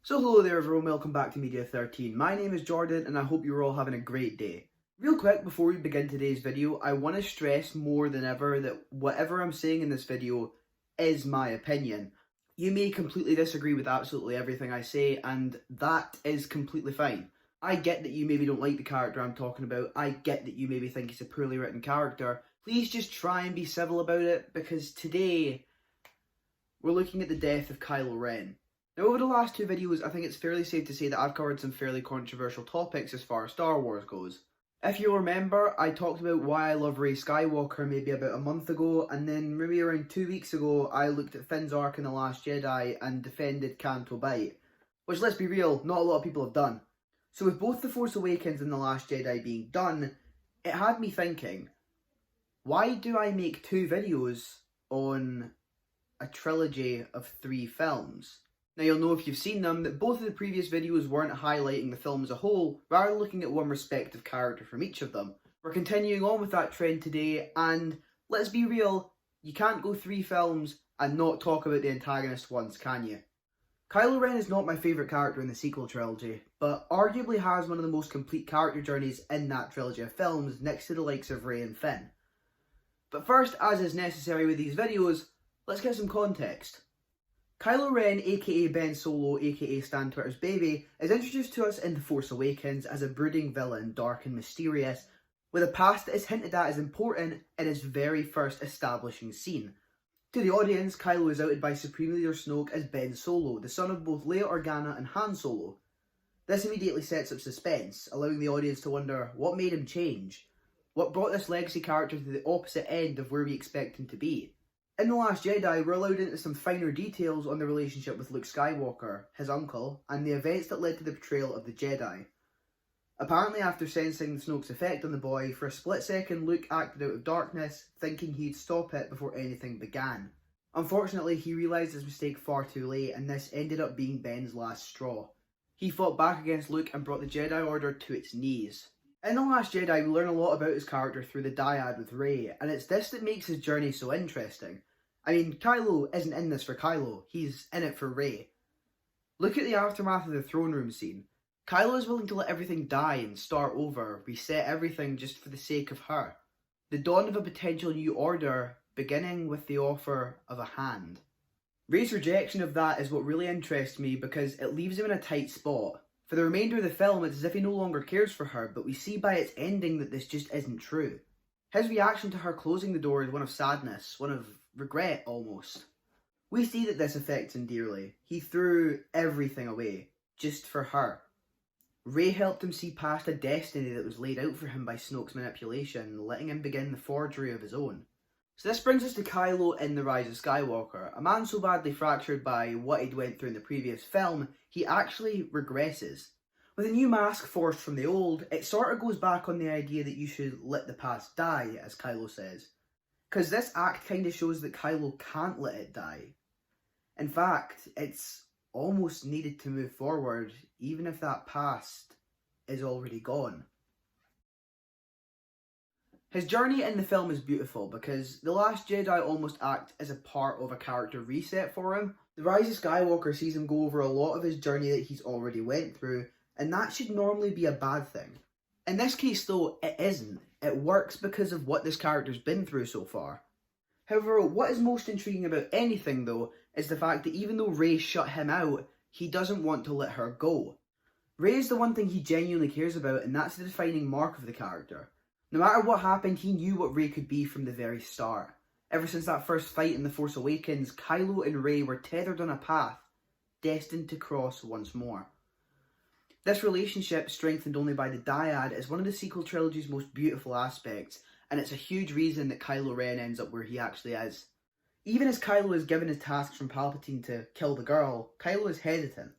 So hello there everyone, welcome back to Media 13. My name is Jordan and I hope you're all having a great day. Real quick before we begin today's video, I want to stress more than ever that whatever I'm saying in this video is my opinion. You may completely disagree with absolutely everything I say and that is completely fine. I get that you maybe don't like the character I'm talking about, I get that you maybe think he's a poorly written character. Please just try and be civil about it because today we're looking at the death of Kylo Ren. Now, over the last two videos, I think it's fairly safe to say that I've covered some fairly controversial topics as far as Star Wars goes. If you'll remember, I talked about why I love Rey Skywalker maybe about a month ago, and then maybe around 2 weeks ago, I looked at Finn's arc in The Last Jedi and defended Canto Bight, which, let's be real, not a lot of people have done. So with both The Force Awakens and The Last Jedi being done, it had me thinking, why do I make two videos on a trilogy of 3 films? Now you'll know if you've seen them that both of the previous videos weren't highlighting the film as a whole, rather looking at one respective character from each of them. We're continuing on with that trend today, and let's be real, you can't go 3 films and not talk about the antagonist once, can you? Kylo Ren is not my favourite character in the sequel trilogy, but arguably has one of the most complete character journeys in that trilogy of films, next to the likes of Rey and Finn. But first, as is necessary with these videos, let's get some context. Kylo Ren, aka Ben Solo, aka Stan Twitter's baby, is introduced to us in The Force Awakens as a brooding villain, dark and mysterious, with a past that is hinted at as important in his very first establishing scene. To the audience, Kylo is outed by Supreme Leader Snoke as Ben Solo, the son of both Leia Organa and Han Solo. This immediately sets up suspense, allowing the audience to wonder what made him change, what brought this legacy character to the opposite end of where we expect him to be. In The Last Jedi, we're allowed into some finer details on the relationship with Luke Skywalker, his uncle, and the events that led to the betrayal of the Jedi. Apparently, after sensing Snoke's effect on the boy, for a split second Luke acted out of darkness, thinking he'd stop it before anything began. Unfortunately, he realised his mistake far too late, and this ended up being Ben's last straw. He fought back against Luke and brought the Jedi Order to its knees. In The Last Jedi, we learn a lot about his character through the dyad with Rey, and it's this that makes his journey so interesting. I mean, Kylo isn't in this for Kylo, he's in it for Rey. Look at the aftermath of the throne room scene. Kylo is willing to let everything die and start over, reset everything just for the sake of her. The dawn of a potential new order, beginning with the offer of a hand. Rey's rejection of that is what really interests me because it leaves him in a tight spot. For the remainder of the film, it's as if he no longer cares for her, but we see by its ending that this just isn't true. His reaction to her closing the door is one of sadness, one of regret almost. We see that this affects him dearly. He threw everything away, just for her. Rey helped him see past a destiny that was laid out for him by Snoke's manipulation, letting him begin the forgery of his own. So this brings us to Kylo in The Rise of Skywalker. A man so badly fractured by what he'd went through in the previous film, he actually regresses. With a new mask forged from the old, it sort of goes back on the idea that you should let the past die, as Kylo says. Because this act kind of shows that Kylo can't let it die. In fact, it's almost needed to move forward, even if that past is already gone. His journey in the film is beautiful because The Last Jedi almost acts as a part of a character reset for him. The Rise of Skywalker sees him go over a lot of his journey that he's already went through, and that should normally be a bad thing. In this case though, it isn't. It works because of what this character's been through so far. However, what is most intriguing about anything though, is the fact that even though Rey shut him out, he doesn't want to let her go. Rey is the one thing he genuinely cares about, and that's the defining mark of the character. No matter what happened, he knew what Rey could be from the very start. Ever since that first fight in The Force Awakens, Kylo and Rey were tethered on a path, destined to cross once more. This relationship, strengthened only by the dyad, is one of the sequel trilogy's most beautiful aspects, and it's a huge reason that Kylo Ren ends up where he actually is. Even as Kylo is given his tasks from Palpatine to kill the girl, Kylo is hesitant.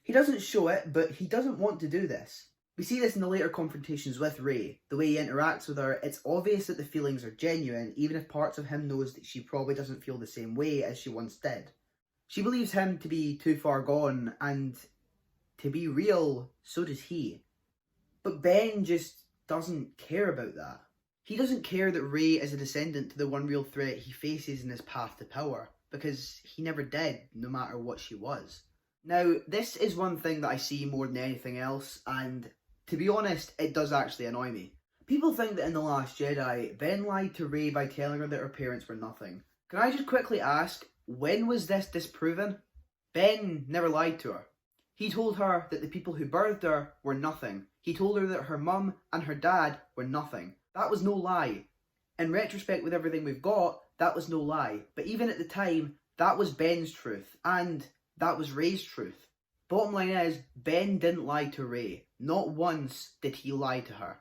He doesn't show it, but he doesn't want to do this. We see this in the later confrontations with Rey. The way he interacts with her, it's obvious that the feelings are genuine, even if parts of him knows that she probably doesn't feel the same way as she once did. She believes him to be too far gone, and to be real, so does he. But Ben just doesn't care about that. He doesn't care that Rey is a descendant to the one real threat he faces in his path to power, because he never did, no matter what she was. Now, this is one thing that I see more than anything else, and to be honest, it does actually annoy me. People think that in The Last Jedi, Ben lied to Rey by telling her that her parents were nothing. Can I just quickly ask, when was this disproven? Ben never lied to her. He told her that the people who birthed her were nothing. He told her that her mum and her dad were nothing. That was no lie. In retrospect, with everything we've got, that was no lie. But even at the time, that was Ben's truth, and that was Rey's truth. Bottom line is, Ben didn't lie to Rey. Not once did he lie to her.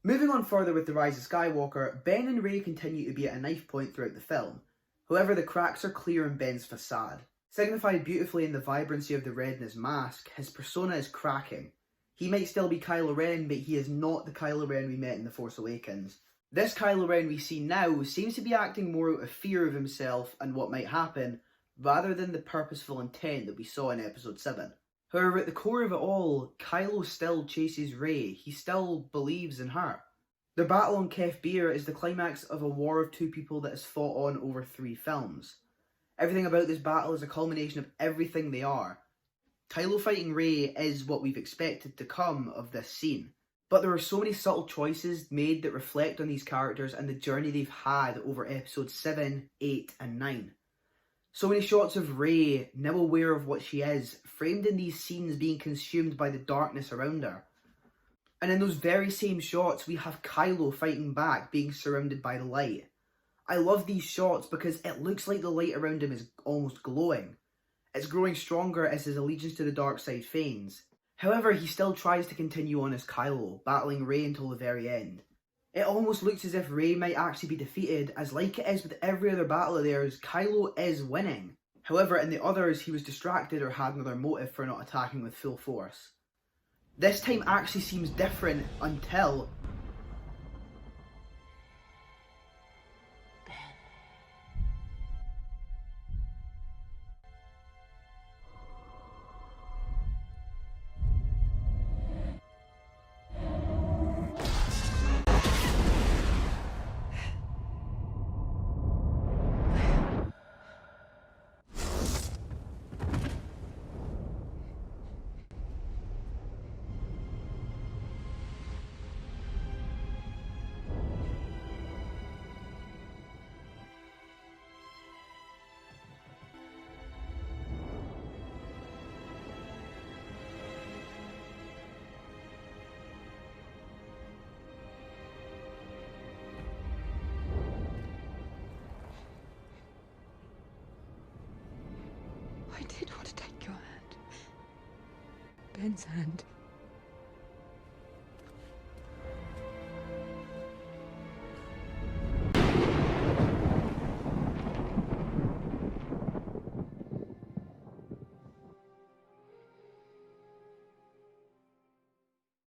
Moving on further with The Rise of Skywalker, Ben and Rey continue to be at a knife point throughout the film. However, the cracks are clear in Ben's facade. Signified beautifully in the vibrancy of the red in his mask, his persona is cracking. He might still be Kylo Ren, but he is not the Kylo Ren we met in The Force Awakens. This Kylo Ren we see now seems to be acting more out of fear of himself and what might happen, rather than the purposeful intent that we saw in Episode 7. However, at the core of it all, Kylo still chases Rey. He still believes in her. Their battle on Kef Bir is the climax of a war of two people that is fought on over 3 films. Everything about this battle is a culmination of everything they are. Kylo fighting Rey is what we've expected to come of this scene. But there are so many subtle choices made that reflect on these characters and the journey they've had over episodes 7, 8 and 9. So many shots of Rey, now aware of what she is, framed in these scenes being consumed by the darkness around her. And in those very same shots, we have Kylo fighting back, being surrounded by the light. I love these shots because it looks like the light around him is almost glowing. It's growing stronger as his allegiance to the dark side fades. However, he still tries to continue on as Kylo, battling Rey until the very end. It almost looks as if Rey might actually be defeated, as like it is with every other battle of theirs, Kylo is winning. However, in the others, he was distracted or had another motive for not attacking with full force. This time actually seems different until... I did want to take your hand. Ben's hand.